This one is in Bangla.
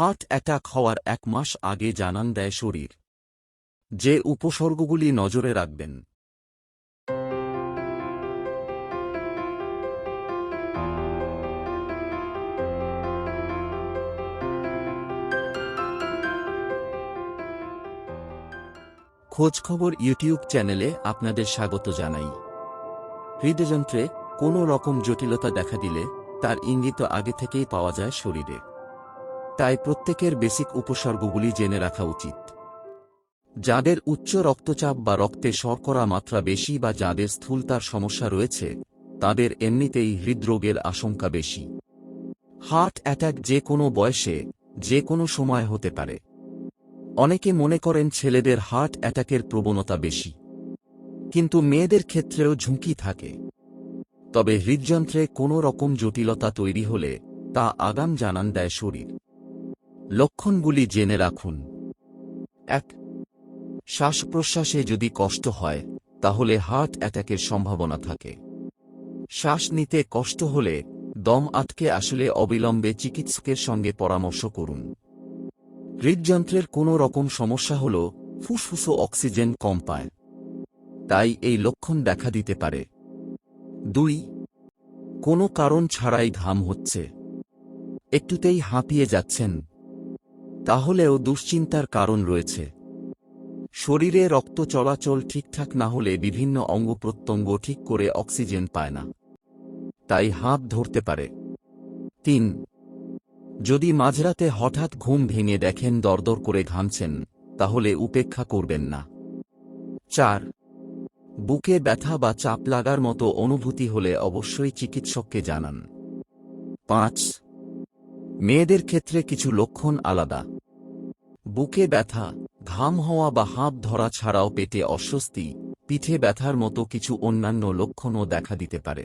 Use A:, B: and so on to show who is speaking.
A: হার্ট অ্যাটাক হওয়ার 1 মাস আগে জানান দেয় শরীর। যে উপসর্গগুলি নজরে রাখবেন। খোঁজখবর ইউটিউব চ্যানেলে আপনাদের স্বাগত জানাই। হৃদযন্ত্রে কোনো রকম জটিলতা দেখা দিলে তার ইঙ্গিত আগে থেকেই পাওয়া যায় শরীরে। তাই প্রত্যেকের বেসিক উপসর্গগুলি জেনে রাখা উচিত। যাদের উচ্চ রক্তচাপ বা রক্তে শর্করা মাত্রা বেশি বা যাদের স্থূলতার সমস্যা রয়েছে, তাদের এমনিতেই হৃদরোগের আশঙ্কা বেশি। হার্ট অ্যাটাক যে কোনো বয়সে, যে কোনো সময় হতে পারে। অনেকে মনে করেন ছেলেদের হার্ট অ্যাটাকের প্রবণতা বেশি, কিন্তু মেয়েদের ক্ষেত্রেও ঝুঁকি থাকে। তবে হৃদযন্ত্রে কোনো রকম জটিলতা তৈরি হলে তা আগাম জানান দেয় শরীর। লক্ষণগুলি জেনে রাখুন। 1. শ্বাস প্রশ্বাসে যদি কষ্ট হয়, তাহলে হার্ট অ্যাটাকের সম্ভাবনা থাকে। শ্বাস নিতে কষ্ট হলে, দম আটকে আসলে অবিলম্বে চিকিৎসকের সঙ্গে পরামর্শ করুন। হৃদযন্ত্রের কোনো রকম সমস্যা হল ফুসফুসে অক্সিজেন কম পায়, তাই এই লক্ষণ দেখা দিতে পারে। 2. কোনো কারণ ছাড়াই ঘাম হচ্ছে, একটুতেই হাঁপিয়ে যাচ্ছেন, তাহলেও দুশ্চিন্তার কারণ রয়েছে। শরীরে রক্ত চলাচল ঠিকঠাক না হলে বিভিন্ন অঙ্গপ্রত্যঙ্গ ঠিক করে অক্সিজেন পায় না, তাই হাঁপ ধরতে পারে। 3. যদি মাঝরাতে হঠাৎ ঘুম ভেঙে দেখেন দরদর করে ঘামছেন, তাহলে উপেক্ষা করবেন না। 4. বুকে ব্যথা বা চাপ লাগার মতো অনুভূতি হলে অবশ্যই চিকিৎসককে জানান। 5. মেয়েদের ক্ষেত্রে কিছু লক্ষণ আলাদা। বুকে ব্যথা, ঘাম হওয়া বা হাঁপ ধরা ছাড়াও পেটে অস্বস্তি, পিঠে ব্যথার মতো কিছু অন্যান্য লক্ষণও দেখা দিতে পারে।